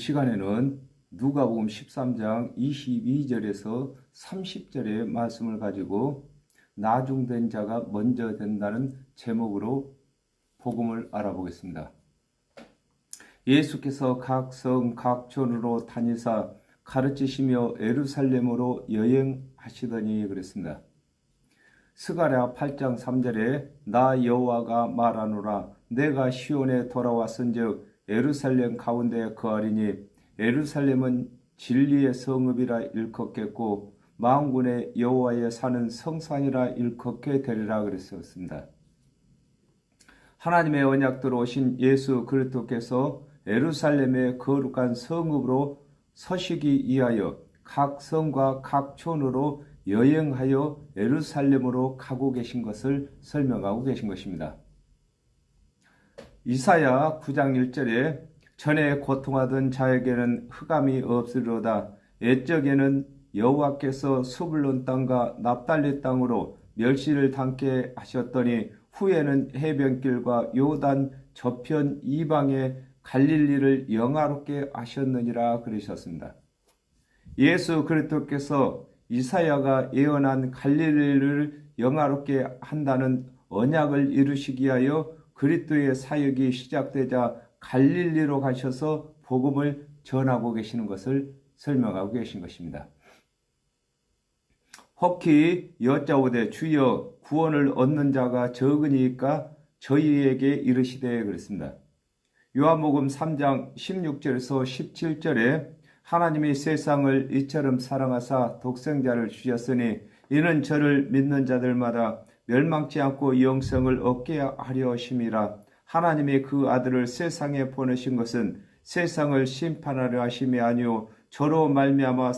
시간에는 누가복음 13장 22절에서 30절의 말씀을 가지고 나중된 자가 먼저 된다는 제목으로 복음을 알아보겠습니다. 예수께서 각 성, 각 촌으로 다니사 가르치시며 예루살렘으로 여행하시더니 그랬습니다. 스가랴 8장 3절에 나 여호와가 말하노라 내가 시온에 돌아왔은즉 예루살렘 가운데 거하리니 예루살렘은 진리의 성읍이라 일컫겠고 만군의 여호와의 사는 성산이라 일컫게 되리라 그랬었습니다. 하나님의 언약대로 오신 예수 그리스도께서 예루살렘의 거룩한 성읍으로 서시기 위하여 각 성과 각 촌으로 여행하여 예루살렘으로 가고 계신 것을 설명하고 계신 것입니다. 이사야 9장 1절에 전에 고통하던 자에게는 흑암이 없으리로다. 옛적에는 여호와께서 스불론 땅과 납달리 땅으로 멸시를 당케 하셨더니 후에는 해변길과 요단 저편 이방의 갈릴리를 영화롭게 하셨느니라 그러셨습니다. 예수 그리스도께서 이사야가 예언한 갈릴리를 영화롭게 한다는 언약을 이루시기 위하여 그리스도의 사역이 시작되자 갈릴리로 가셔서 복음을 전하고 계시는 것을 설명하고 계신 것입니다. 혹히 여짜오되 주여 구원을 얻는 자가 적으니까 저희에게 이르시되 그랬습니다. 요한복음 3장 16절에서 17절에 하나님이 세상을 이처럼 사랑하사 독생자를 주셨으니 이는 저를 믿는 자들마다 멸망치 않고 영생을 얻게 하려 하심이라. 하나님이 그 아들을 세상에 보내신 것은 세상을 심판하려 하심이 아니요 저로 말미암아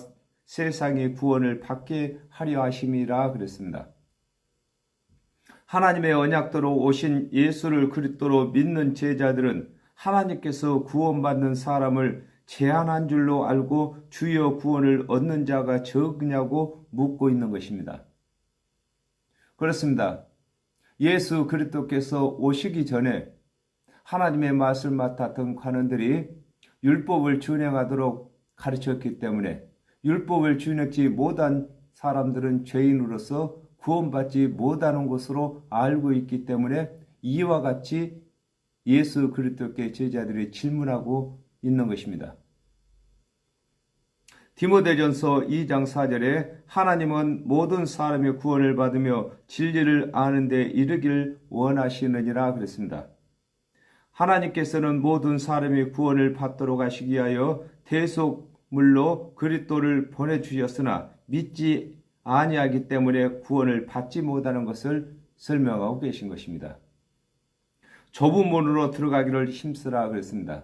세상이 구원을 받게 하려 하심이라 그랬습니다. 하나님의 언약대로 오신 예수를 그리스도로 믿는 제자들은 하나님께서 구원받는 사람을 제한한 줄로 알고 주여 구원을 얻는 자가 적으냐고 묻고 있는 것입니다. 그렇습니다. 예수 그리스도께서 오시기 전에 하나님의 말씀을 맡았던 관원들이 율법을 준행하도록 가르쳤기 때문에 율법을 준행하지 못한 사람들은 죄인으로서 구원받지 못하는 것으로 알고 있기 때문에 이와 같이 예수 그리스도께 제자들이 질문하고 있는 것입니다. 디모데전서 2장 4절에 하나님은 모든 사람의 구원을 받으며 진리를 아는 데 이르길 원하시느니라 그랬습니다. 하나님께서는 모든 사람의 구원을 받도록 하시기 위하여 대속물로 그리스도를 보내주셨으나 믿지 아니하기 때문에 구원을 받지 못하는 것을 설명하고 계신 것입니다. 좁은 문으로 들어가기를 힘쓰라 그랬습니다.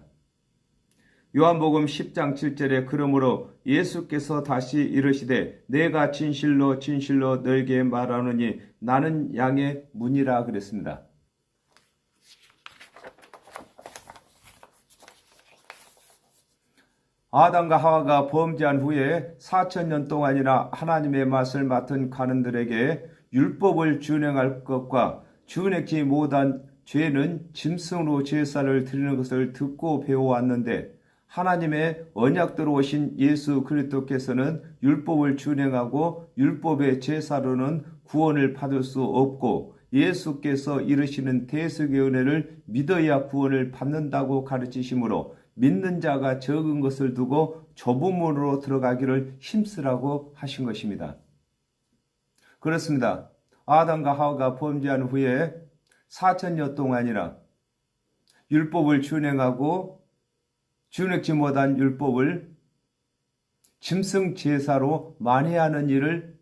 요한복음 10장 7절에 그러므로 예수께서 다시 이르시되 내가 진실로 진실로 너에게 말하노니 나는 양의 문이라 그랬습니다. 아담과 하와가 범죄한 후에 4000년 동안이나 하나님의 맛을 맡은 관원들에게 율법을 준행할 것과 준행치 못한 죄는 짐승으로 제사를 드리는 것을 듣고 배워왔는데 하나님의 언약대로 오신 예수 그리스도께서는 율법을 준행하고 율법의 제사로는 구원을 받을 수 없고 예수께서 이르시는 대속의 은혜를 믿어야 구원을 받는다고 가르치시므로 믿는 자가 적은 것을 두고 좁은 문으로 들어가기를 힘쓰라고 하신 것입니다. 그렇습니다. 아담과 하와가 범죄한 후에 4000년 동안이나 율법을 준행하고 준행치 못한 율법을 짐승 제사로 만회하는 일을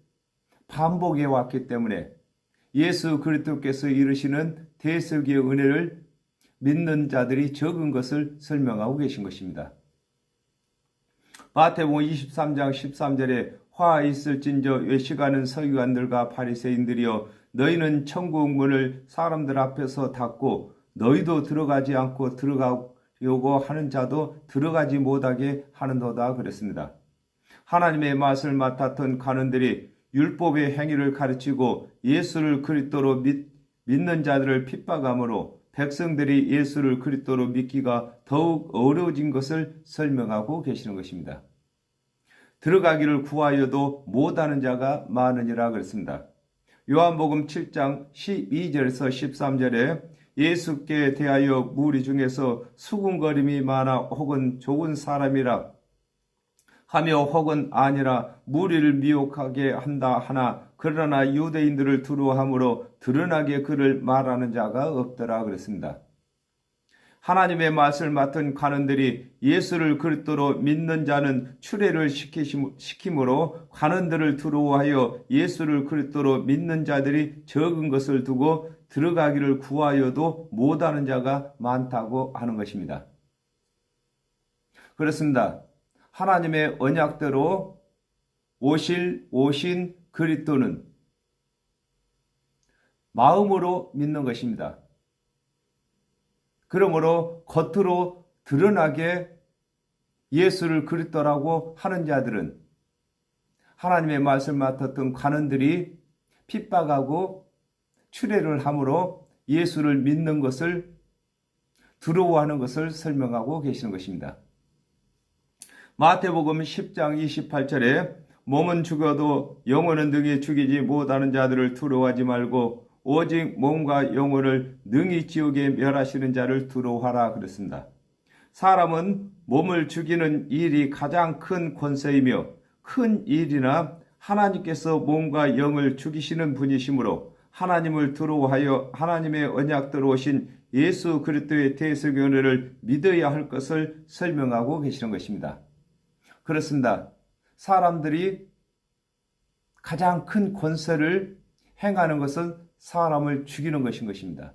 반복해 왔기 때문에 예수 그리스도께서 이르시는 대속의 은혜를 믿는 자들이 적은 것을 설명하고 계신 것입니다. 마태복음 23장 13절에 화 있을진저 외식하는 서기관들과 바리새인들이여 너희는 천국 문을 사람들 앞에서 닫고 너희도 들어가지 않고 들어가려고 하는 자도 들어가지 못하게 하는도다 그랬습니다. 하나님의 맛을 맡았던 관원들이 율법의 행위를 가르치고 예수를 그리스도로 믿는 자들을 핍박함으로 백성들이 예수를 그리스도로 믿기가 더욱 어려워진 것을 설명하고 계시는 것입니다. 들어가기를 구하여도 못하는 자가 많으니라 그랬습니다. 요한복음 7장 12절에서 13절에 예수께 대하여 무리 중에서 수군거림이 많아 혹은 좋은 사람이라 하며 혹은 아니라 무리를 미혹하게 한다 하나 그러나 유대인들을 두려워함으로 드러나게 그를 말하는 자가 없더라 그랬습니다. 하나님의 말씀을 맡은 관원들이 예수를 그리스도로 믿는 자는 추례를 시키므로 관원들을 두려워하여 예수를 그리스도로 믿는 자들이 적은 것을 두고 들어가기를 구하여도 못하는 자가 많다고 하는 것입니다. 그렇습니다. 하나님의 언약대로 오신 그리스도는 마음으로 믿는 것입니다. 그러므로 겉으로 드러나게 예수를 그리스도라고 하는 자들은 하나님의 말씀을 맡았던 관원들이 핍박하고 추례를 함으로 예수를 믿는 것을 두려워하는 것을 설명하고 계시는 것입니다. 마태복음 10장 28절에 몸은 죽어도 영혼은 능히 죽이지 못하는 자들을 두려워하지 말고 오직 몸과 영혼을 능히 지옥에 멸하시는 자를 두려워하라 그랬습니다. 사람은 몸을 죽이는 일이 가장 큰 권세이며 큰 일이나 하나님께서 몸과 영을 죽이시는 분이시므로 하나님을 두려워하여 하나님의 언약대로 오신 예수 그리스도의 대속의 은혜를 믿어야 할 것을 설명하고 계시는 것입니다. 그렇습니다. 사람들이 가장 큰 권세를 행하는 것은 사람을 죽이는 것인 것입니다.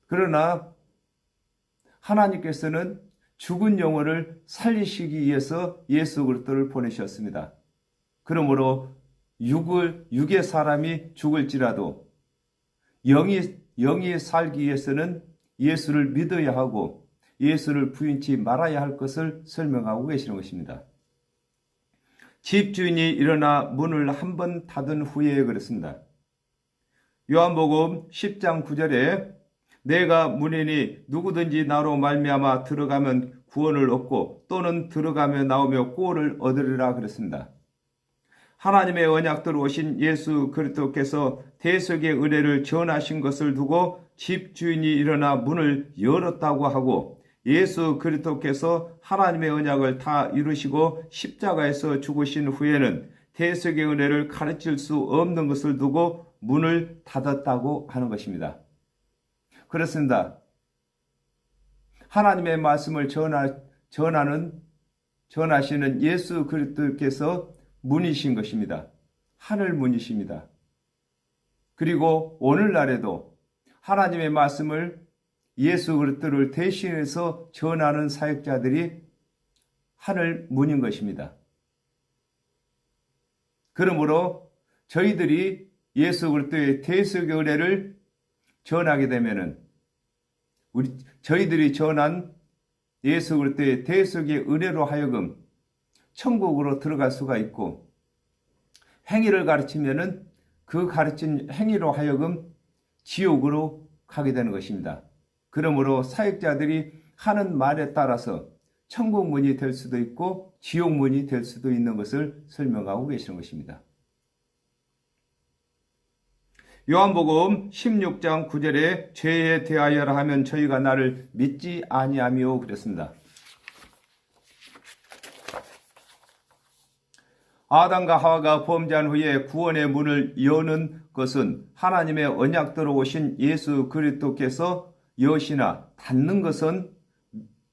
그러나 하나님께서는 죽은 영혼을 살리시기 위해서 예수 그리스도를 보내셨습니다. 그러므로 육의 사람이 죽을지라도 영이 살기 위해서는 예수를 믿어야 하고 예수를 부인치 말아야 할 것을 설명하고 계시는 것입니다. 집주인이 일어나 문을 한 번 닫은 후에 그랬습니다. 요한복음 10장 9절에 내가 문이니 누구든지 나로 말미암아 들어가면 구원을 얻고 또는 들어가며 나오며 구원을 얻으리라 그랬습니다. 하나님의 언약대로 오신 예수 그리스도께서 대속의 은혜를 전하신 것을 두고 집주인이 일어나 문을 열었다고 하고 예수 그리스도께서 하나님의 언약을 다 이루시고 십자가에서 죽으신 후에는 대속의 은혜를 가르칠 수 없는 것을 두고 문을 닫았다고 하는 것입니다. 그렇습니다. 하나님의 말씀을 전하시는 예수 그리스도께서 문이신 것입니다. 하늘 문이십니다. 그리고 오늘날에도 하나님의 말씀을 예수 그리스도를 대신해서 전하는 사역자들이 하늘 문인 것입니다. 그러므로 저희들이 예수 그리스도의 대속의 은혜를 전하게 되면은 저희들이 전한 예수 그리스도의 대속의 은혜로 하여금 천국으로 들어갈 수가 있고 행위를 가르치면은 그 가르친 행위로 하여금 지옥으로 가게 되는 것입니다. 그러므로 사역자들이 하는 말에 따라서 천국 문이 될 수도 있고 지옥 문이 될 수도 있는 것을 설명하고 계시는 것입니다. 요한복음 16장 9절에 죄에 대하여라 하면 저희가 나를 믿지 아니하며 그랬습니다. 아담과 하와가 범죄한 후에 구원의 문을 여는 것은 하나님의 언약대로 오신 예수 그리스도께서 여시나 닫는 것은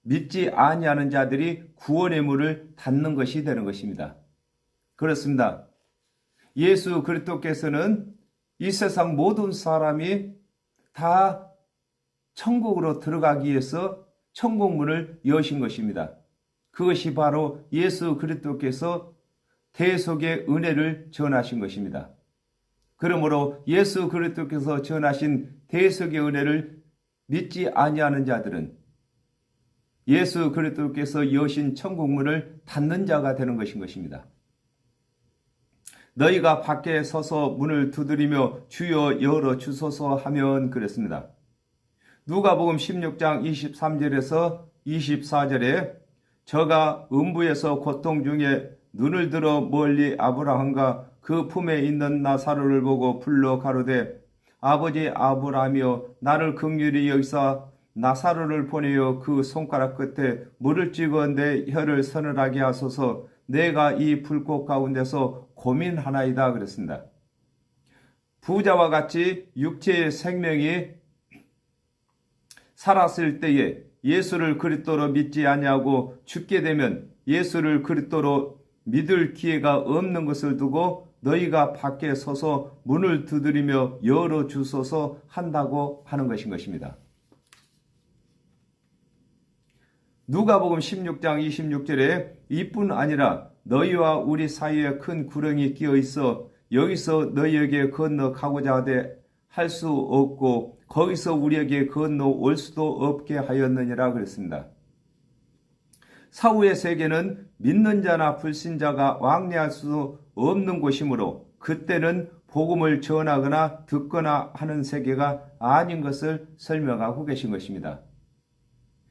믿지 아니하는 자들이 구원의 문을 닫는 것이 되는 것입니다. 그렇습니다. 예수 그리스도께서는 이 세상 모든 사람이 다 천국으로 들어가기 위해서 천국문을 여신 것입니다. 그것이 바로 예수 그리스도께서 대속의 은혜를 전하신 것입니다. 그러므로 예수 그리스도께서 전하신 대속의 은혜를 믿지 아니하는 자들은 예수 그리스도께서 여신 천국문을 닫는 자가 되는 것인 것입니다. 너희가 밖에 서서 문을 두드리며 주여 열어 주소서 하면 그랬습니다. 누가복음 16장 23절에서 24절에 저가 음부에서 고통 중에 눈을 들어 멀리 아브라함과 그 품에 있는 나사로를 보고 불러 가로되 아버지 아브라함이여 나를 긍휼히 여기사 나사로를 보내어 그 손가락 끝에 물을 찍어 내 혀를 서늘하게 하소서 내가 이 불꽃 가운데서 고민하나이다 그랬습니다. 부자와 같이 육체의 생명이 살았을 때에 예수를 그리스도로 믿지 아니하고 죽게 되면 예수를 그리스도로 믿을 기회가 없는 것을 두고 너희가 밖에 서서 문을 두드리며 열어주소서 한다고 하는 것입니다. 누가복음 16장 26절에 이뿐 아니라 너희와 우리 사이에 큰 구렁이 끼어 있어 여기서 너희에게 건너가고자 하되 할 수 없고 거기서 우리에게 건너올 수도 없게 하였느니라 그랬습니다. 사후의 세계는 믿는 자나 불신자가 왕래할 수 없는 곳이므로 그때는 복음을 전하거나 듣거나 하는 세계가 아닌 것을 설명하고 계신 것입니다.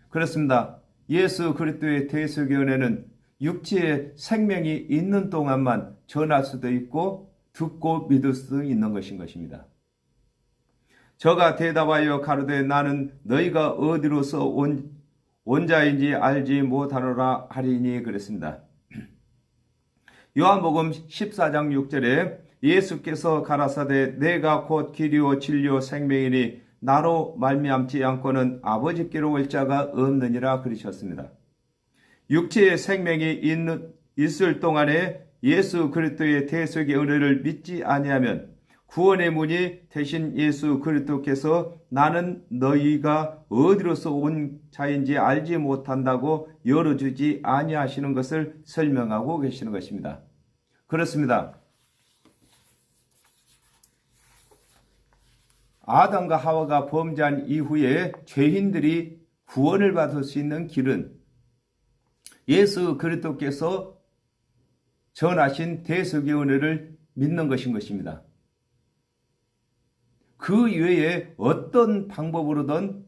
그렇습니다. 예수 그리스도의 대속의 은혜는 육체의 생명이 있는 동안만 전할 수도 있고 듣고 믿을 수도 있는 것입니다. 저가 대답하여 가로되 나는 너희가 어디로서 온 자인지 알지 못하노라 하리니 그랬습니다. 요한복음 14장 6절에 예수께서 가라사대 내가 곧 길이요 진리요 생명이니 나로 말미암지 않고는 아버지께로 올 자가 없느니라 그러셨습니다. 육체의 생명이 있을 동안에 예수 그리스도의 대속의 은혜를 믿지 아니하면 구원의 문이 되신 예수 그리스도께서 나는 너희가 어디로서 온 자인지 알지 못한다고 열어주지 아니하시는 것을 설명하고 계시는 것입니다. 그렇습니다. 아담과 하와가 범죄한 이후에 죄인들이 구원을 받을 수 있는 길은 예수 그리스도께서 전하신 대속의 은혜를 믿는 것입니다. 그 외에 어떤 방법으로든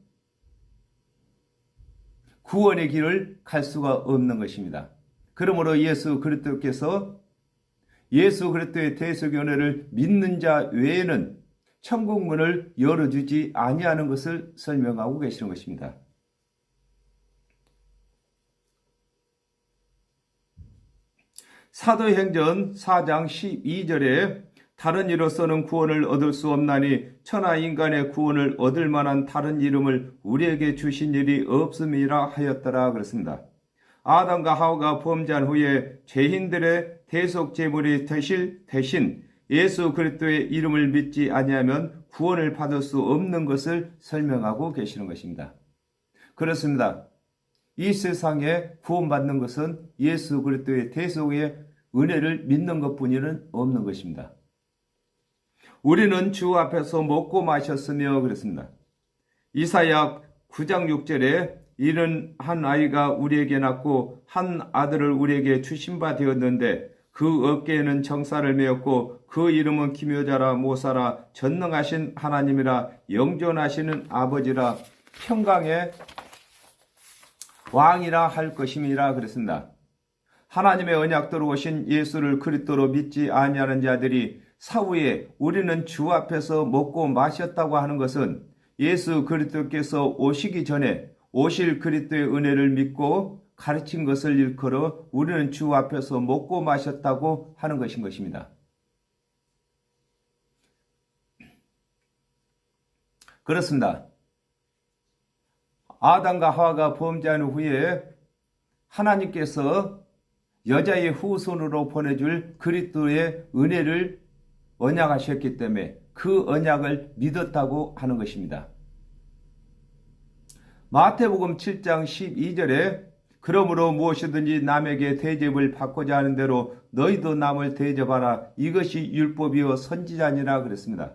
구원의 길을 갈 수가 없는 것입니다. 그러므로 예수 그리스도께서 예수 그리스도의 대속의 은혜를 믿는 자 외에는 천국 문을 열어주지 아니하는 것을 설명하고 계시는 것입니다. 사도행전 4장 12절에 다른 이로서는 구원을 얻을 수 없나니 천하 인간의 구원을 얻을 만한 다른 이름을 우리에게 주신 일이 없음이라 하였더라 그렇습니다. 아담과 하와가 범죄한 후에 죄인들의 대속 제물이 되실 대신 예수 그리스도의 이름을 믿지 아니하면 구원을 받을 수 없는 것을 설명하고 계시는 것입니다. 그렇습니다. 이 세상에 구원받는 것은 예수 그리스도의 대속의 은혜를 믿는 것뿐이는 없는 것입니다. 우리는 주 앞에서 먹고 마셨으며 그랬습니다. 이사야 9장 6절에 이는 한 아이가 우리에게 낳고 한 아들을 우리에게 주신 바 되었는데 그 어깨에는 정사를 메었고 그 이름은 기묘자라 모사라 전능하신 하나님이라 영존하시는 아버지라 평강의 왕이라 할 것임이라 그랬습니다. 하나님의 언약대로 오신 예수를 그리스도로 믿지 아니하는 자들이 사후에 우리는 주 앞에서 먹고 마셨다고 하는 것은 예수 그리스도께서 오시기 전에 오실 그리스도의 은혜를 믿고 가르친 것을 일컬어 우리는 주 앞에서 먹고 마셨다고 하는 것입니다. 그렇습니다. 아담과 하와가 범죄한 후에 하나님께서 여자의 후손으로 보내줄 그리스도의 은혜를 언약하셨기 때문에 그 언약을 믿었다고 하는 것입니다. 마태복음 7장 12절에 그러므로 무엇이든지 남에게 대접을 받고자 하는 대로 너희도 남을 대접하라. 이것이 율법이요 선지자니라 그랬습니다.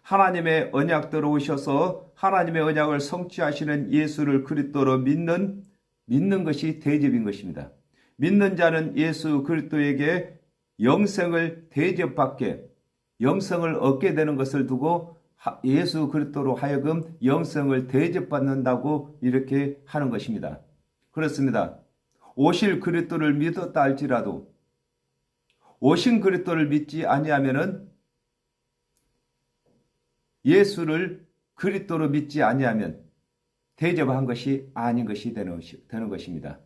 하나님의 언약대로 오셔서 하나님의 언약을 성취하시는 예수를 그리스도로 믿는 것이 대접인 것입니다. 믿는 자는 예수 그리스도에게 영생을 대접받게, 영생을 얻게 되는 것을 두고 예수 그리스도로 하여금 영생을 대접받는다고 이렇게 하는 것입니다. 그렇습니다. 오실 그리스도를 믿었다 할지라도 오신 그리스도를 믿지 아니하면은 예수를 그리스도로 믿지 아니하면 대접한 것이 아닌 것이 되는 것입니다.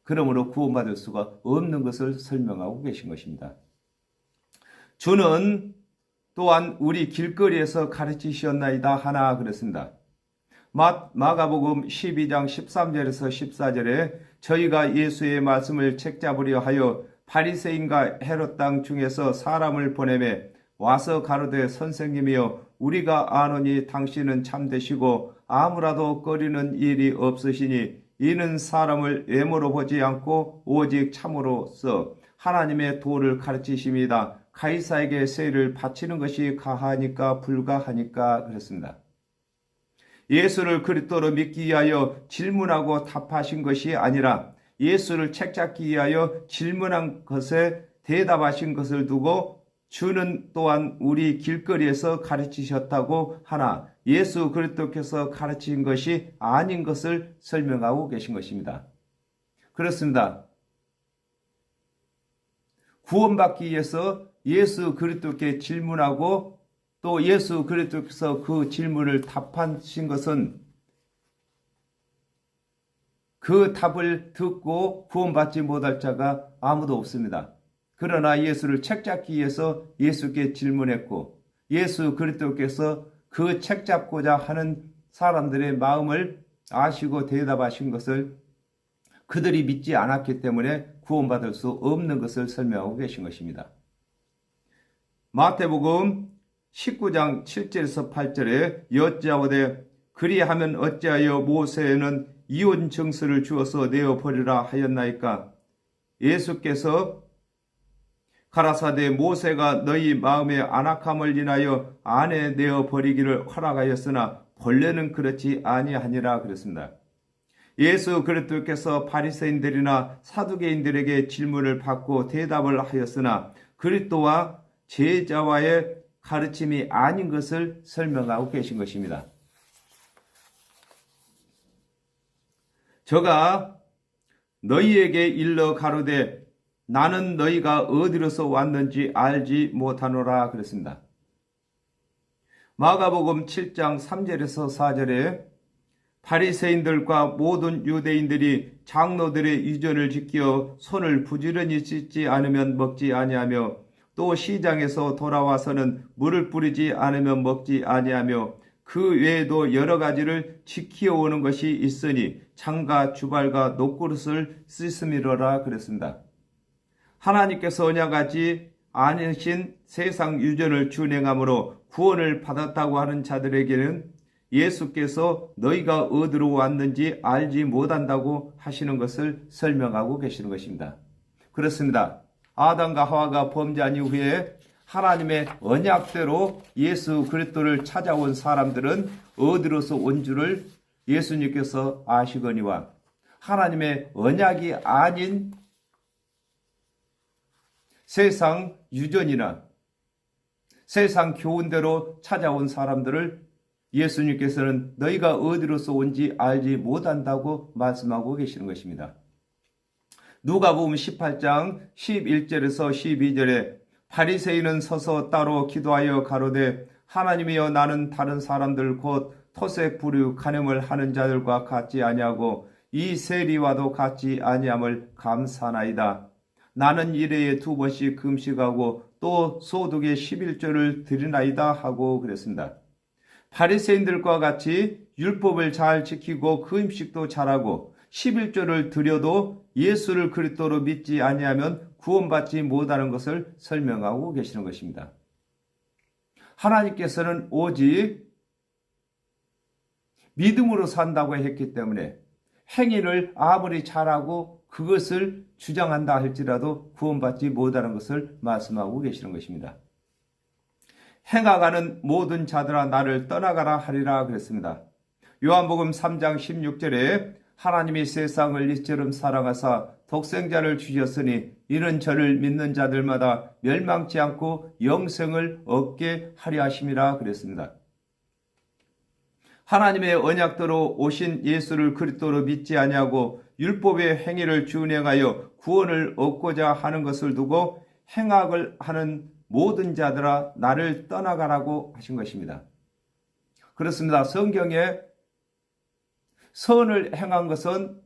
그러므로 구원받을 수가 없는 것을 설명하고 계신 것입니다. 주는 또한 우리 길거리에서 가르치셨나이다 하나 그랬습니다. 마가복음 12장 13절에서 14절에 저희가 예수의 말씀을 책잡으려 하여 바리새인과 헤롯 땅 중에서 사람을 보내매 와서 가로되 선생님이여 우리가 아노니 당신은 참되시고 아무라도 꺼리는 일이 없으시니 이는 사람을 외모로 보지 않고 오직 참으로써 하나님의 도를 가르치십니다. 가이사에게 세를 바치는 것이 가하니까 불가하니까 그랬습니다. 예수를 그리스도로 믿기 위하여 질문하고 답하신 것이 아니라 예수를 책잡기 위하여 질문한 것에 대답하신 것을 두고 주는 또한 우리 길거리에서 가르치셨다고 하나 예수 그리스도께서 가르친 것이 아닌 것을 설명하고 계신 것입니다. 그렇습니다. 구원받기 위해서 예수 그리스도께 질문하고 또 예수 그리스도께서 그 질문을 답하신 것은 그 답을 듣고 구원받지 못할 자가 아무도 없습니다. 그러나 예수를 책잡기 위해서 예수께 질문했고 예수 그리스도께서 그 책잡고자 하는 사람들의 마음을 아시고 대답하신 것을 그들이 믿지 않았기 때문에 구원받을 수 없는 것을 설명하고 계신 것입니다. 마태복음 19장 7절에서 8절에 여짜오되 그리하면 어찌하여 모세는 이혼 증서를 주어서 내어버리라 하였나이까? 예수께서 가라사대 모세가 너희 마음의 안악함을 인하여 아내 내어버리기를 허락하였으나 본래는 그렇지 아니하니라 그랬습니다. 예수 그리스도께서 바리새인들이나 사두개인들에게 질문을 받고 대답을 하였으나 그리스도와 제자와의 가르침이 아닌 것을 설명하고 계신 것입니다. 저가 너희에게 일러 가로되 나는 너희가 어디로서 왔는지 알지 못하노라 그랬습니다. 마가복음 7장 3절에서 4절에 바리새인들과 모든 유대인들이 장로들의 유전을 지켜 손을 부지런히 씻지 않으면 먹지 아니하며 또 시장에서 돌아와서는 물을 뿌리지 않으면 먹지 아니하며 그 외에도 여러 가지를 지키어오는 것이 있으니 창과 주발과 녹그릇을 씻음이로라 그랬습니다. 하나님께서 언약하지 않으신 세상 유전을 준행함으로 구원을 받았다고 하는 자들에게는 예수께서 너희가 어디로 왔는지 알지 못한다고 하시는 것을 설명하고 계시는 것입니다. 그렇습니다. 아담과 하와가 범죄한 이후에 하나님의 언약대로 예수 그리스도를 찾아온 사람들은 어디로서 온 줄을 예수님께서 아시거니와 하나님의 언약이 아닌 세상 유전이나 세상 교훈대로 찾아온 사람들을 예수님께서는 너희가 어디로서 온지 알지 못한다고 말씀하고 계시는 것입니다. 누가복음 18장 11절에서 12절에 바리새인은 서서 따로 기도하여 가로되 하나님이여 나는 다른 사람들 곧 토색 부류 간음을 하는 자들과 같지 아니하고 이 세리와도 같지 아니함을 감사나이다. 나는 일회에 2번씩 금식하고 또 소득의 11조를 드리나이다 하고 그랬습니다. 바리새인들과 같이 율법을 잘 지키고 금식도 잘하고 11조를 드려도 예수를 그리스도로 믿지 아니하면 구원받지 못하는 것을 설명하고 계시는 것입니다. 하나님께서는 오직 믿음으로 산다고 했기 때문에 행위를 아무리 잘하고 그것을 주장한다 할지라도 구원받지 못하는 것을 말씀하고 계시는 것입니다. 행하가는 모든 자들아 나를 떠나가라 하리라 그랬습니다. 요한복음 3장 16절에 하나님이 세상을 이처럼 사랑하사 독생자를 주셨으니 이는 저를 믿는 자들마다 멸망치 않고 영생을 얻게 하려 하심이라 그랬습니다. 하나님의 언약대로 오신 예수를 그리스도로 믿지 아니하고 율법의 행위를 준행하여 구원을 얻고자 하는 것을 두고 행악을 하는 모든 자들아 나를 떠나가라고 하신 것입니다. 그렇습니다. 성경에 선을 행한 것은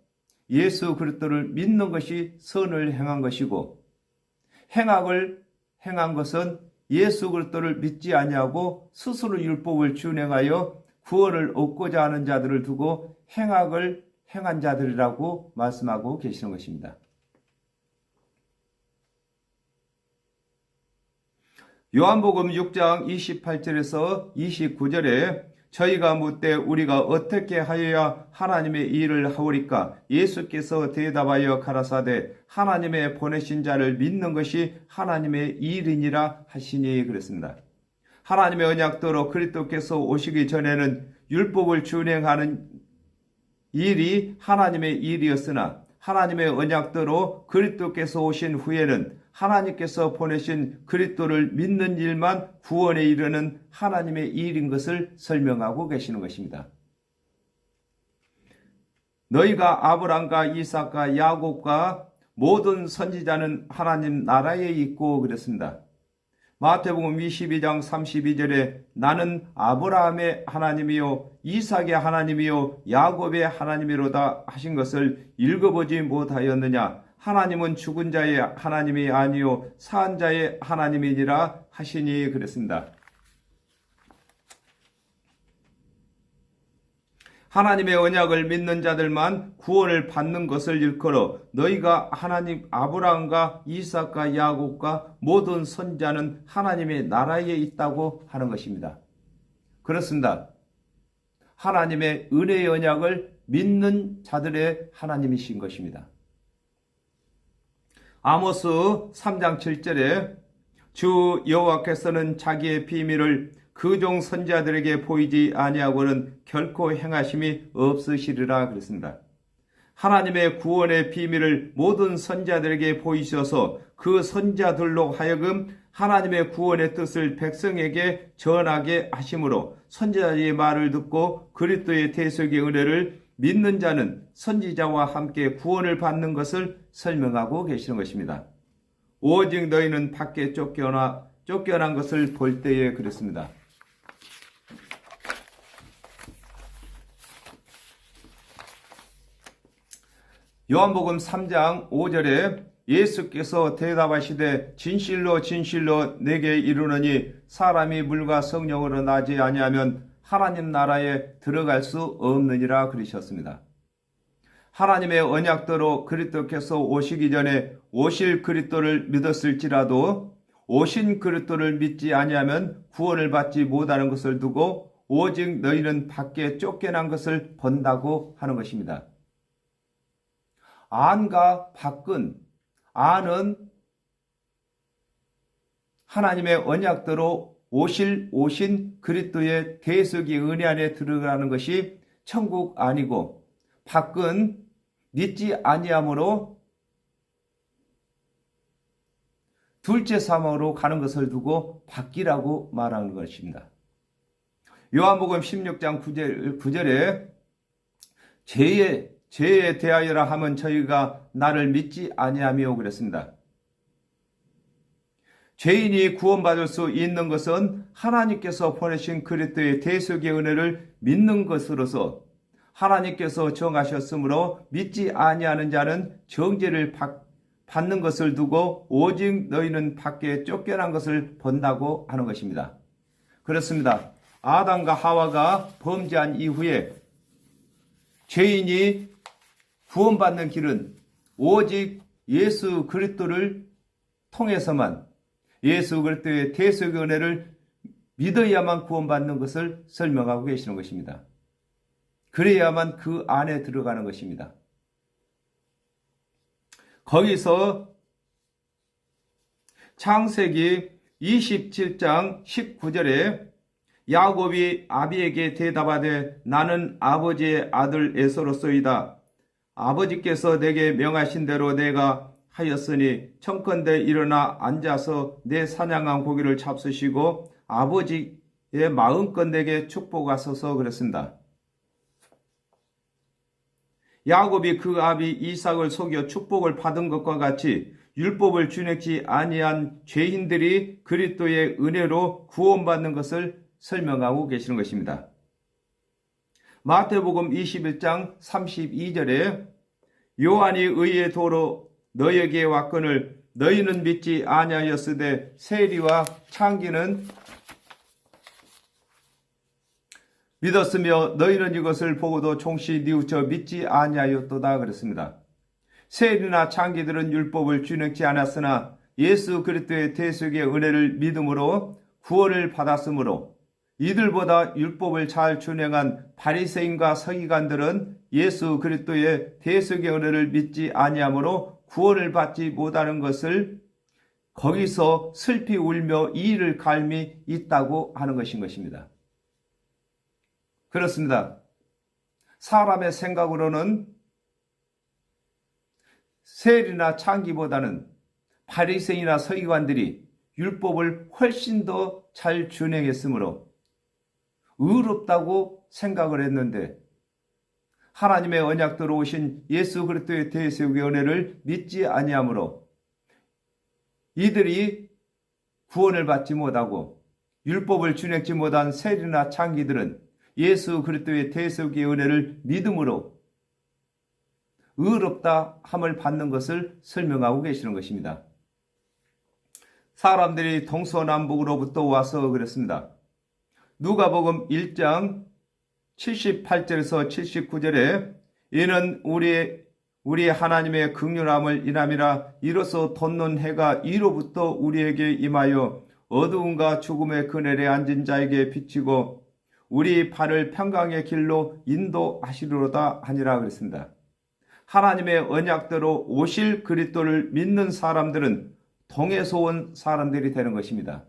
예수 그리스도를 믿는 것이 선을 행한 것이고, 행악을 행한 것은 예수 그리스도를 믿지 아니하고 스스로 율법을 준행하여 구원을 얻고자 하는 자들을 두고 행악을 행한 자들이라고 말씀하고 계시는 것입니다. 요한복음 6장 28절에서 29절에 저희가 묻되 우리가 어떻게 하여야 하나님의 일을 하오리까? 예수께서 대답하여 가라사대 하나님의 보내신 자를 믿는 것이 하나님의 일이니라 하시니 그랬습니다. 하나님의 언약대로 그리스도께서 오시기 전에는 율법을 준행하는 일이 하나님의 일이었으나 하나님의 언약대로 그리스도께서 오신 후에는 하나님께서 보내신 그리스도를 믿는 일만 구원에 이르는 하나님의 일인 것을 설명하고 계시는 것입니다. 너희가 아브람과 이삭과 야곱과 모든 선지자는 하나님 나라에 있고 그랬습니다. 마태복음 22장 32절에 나는 아브라함의 하나님이요 이삭의 하나님이요 야곱의 하나님이로다 하신 것을 읽어보지 못하였느냐? 하나님은 죽은 자의 하나님이 아니요 산 자의 하나님이니라 하시니 그랬습니다. 하나님의 언약을 믿는 자들만 구원을 받는 것을 일컬어 너희가 하나님 아브라함과 이삭과 야곱과 모든 선지자는 하나님의 나라에 있다고 하는 것입니다. 그렇습니다. 하나님의 은혜의 언약을 믿는 자들의 하나님이신 것입니다. 아모스 3장 7절에 주 여호와께서는 자기의 비밀을 그 종 선지자들에게 보이지 아니하고는 결코 행하심이 없으시리라 그랬습니다. 하나님의 구원의 비밀을 모든 선지자들에게 보이셔서 그 선지자들로 하여금 하나님의 구원의 뜻을 백성에게 전하게 하심으로 선지자의 말을 듣고 그리스도의 대속의 은혜를 믿는 자는 선지자와 함께 구원을 받는 것을 설명하고 계시는 것입니다. 오직 너희는 밖에 쫓겨난 것을 볼 때에 그랬습니다. 요한복음 3장 5절에 예수께서 대답하시되 진실로 진실로 내게 이르노니 사람이 물과 성령으로 나지 아니하면 하나님 나라에 들어갈 수 없느니라 그러셨습니다. 하나님의 언약대로 그리스도께서 오시기 전에 오실 그리스도를 믿었을지라도 오신 그리스도를 믿지 아니하면 구원을 받지 못하는 것을 두고 오직 너희는 밖에 쫓겨난 것을 본다고 하는 것입니다. 안과 밖은, 안은 하나님의 언약대로 오신 그리스도의 대속의 은혜 안에 들어가는 것이 천국 아니고, 밖은 믿지 아니함으로 둘째 사망으로 가는 것을 두고 밖이라고 말하는 것입니다. 요한복음 16장 9절에 죄에 대하여라 하면 저희가 나를 믿지 아니하며 그랬습니다. 죄인이 구원받을 수 있는 것은 하나님께서 보내신 그리스도의 대속의 은혜를 믿는 것으로서 하나님께서 정하셨으므로 믿지 아니하는 자는 정죄를 받는 것을 두고 오직 너희는 밖에 쫓겨난 것을 본다고 하는 것입니다. 그렇습니다. 아담과 하와가 범죄한 이후에 죄인이 구원받는 길은 오직 예수 그리스도를 통해서만, 예수 그리스도의 대속의 은혜를 믿어야만 구원받는 것을 설명하고 계시는 것입니다. 그래야만 그 안에 들어가는 것입니다. 거기서 창세기 27장 19절에 야곱이 아비에게 대답하되 나는 아버지의 아들 에서로소이다. 아버지께서 내게 명하신 대로 내가 하였으니 청컨대 일어나 앉아서 내 사냥한 고기를 잡수시고 아버지의 마음껏 내게 축복하소서 그랬습니다. 야곱이 그 아비 이삭을 속여 축복을 받은 것과 같이 율법을 준행치 아니한 죄인들이 그리스도의 은혜로 구원받는 것을 설명하고 계시는 것입니다. 마태복음 21장 32절에 요한이 의의 도로 너에게 왔거늘 너희는 믿지 아니하였으되 세리와 창기는 믿었으며 너희는 이것을 보고도 종시 뉘우쳐 믿지 아니하였도다 그랬습니다. 세리나 창기들은 율법을 준행치 않았으나 예수 그리스도의 대속의 은혜를 믿음으로 구원을 받았으므로 이들보다 율법을 잘 준행한 바리새인과 서기관들은 예수 그리스도의 대속의 은혜를 믿지 아니하므로 구원을 받지 못하는 것을 거기서 슬피 울며 이를 갈미 있다고 하는 것입니다. 그렇습니다. 사람의 생각으로는 세리나 창기보다는 바리새인이나 서기관들이 율법을 훨씬 더 잘 준행했으므로 의롭다고 생각을 했는데 하나님의 언약대로 오신 예수 그리스도의 대속의 은혜를 믿지 아니하므로 이들이 구원을 받지 못하고 율법을 준행치 못한 세리나 창기들은 예수 그리스도의 대속의 은혜를 믿음으로 의롭다 함을 받는 것을 설명하고 계시는 것입니다. 사람들이 동서남북으로부터 와서 그랬습니다. 누가복음 1장 78절에서 79절에 이는 우리 하나님의 긍휼함을 인함이라 이로써 돋는 해가 이로부터 우리에게 임하여 어두움과 죽음의 그늘에 앉은 자에게 비치고 우리 발을 평강의 길로 인도하시리로다 하니라 그랬습니다. 하나님의 언약대로 오실 그리스도를 믿는 사람들은 동에서 온 사람들이 되는 것입니다.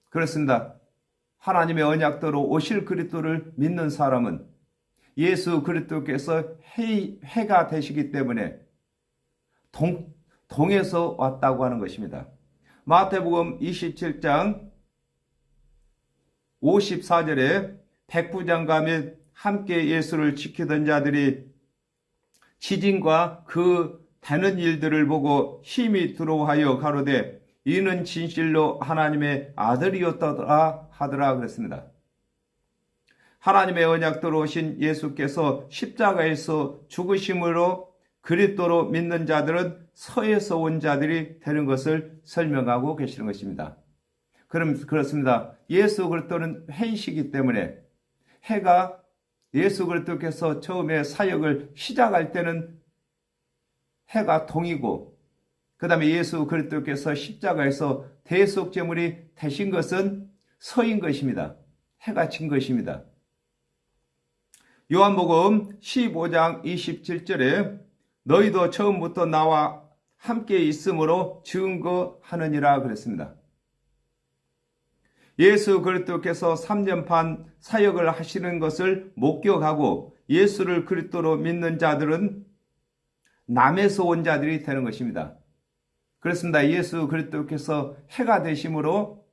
그렇습니다. 하나님의 언약대로 오실 그리스도를 믿는 사람은 예수 그리스도께서 해가 되시기 때문에 동에서 왔다고 하는 것입니다. 마태복음 27장 54절에 백부장과 및 함께 예수를 지키던 자들이 지진과 그 되는 일들을 보고 힘이 두려워하여 가로되 이는 진실로 하나님의 아들이었더라 하더라 그랬습니다. 하나님의 언약대로 오신 예수께서 십자가에서 죽으심으로 그리스도로 믿는 자들은 서에서 온 자들이 되는 것을 설명하고 계시는 것입니다. 그렇습니다. 예수 그리스도는 해이시기 때문에 해가 예수 그리스도께서 처음에 사역을 시작할 때는 해가 동이고 그 다음에 예수 그리스도께서 십자가에서 대속제물이 되신 것은 서인 것입니다. 해가 진 것입니다. 요한복음 15장 27절에 너희도 처음부터 나와 함께 있음으로 증거하느니라 그랬습니다. 예수 그리스도께서 3년 반 사역을 하시는 것을 목격하고 예수를 그리스도로 믿는 자들은 남에서 온 자들이 되는 것입니다. 그렇습니다. 예수 그리스도께서 해가 되심으로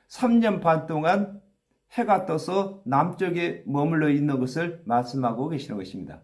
3년 반 동안 해가 떠서 남쪽에 머물러 있는 것을 말씀하고 계시는 것입니다.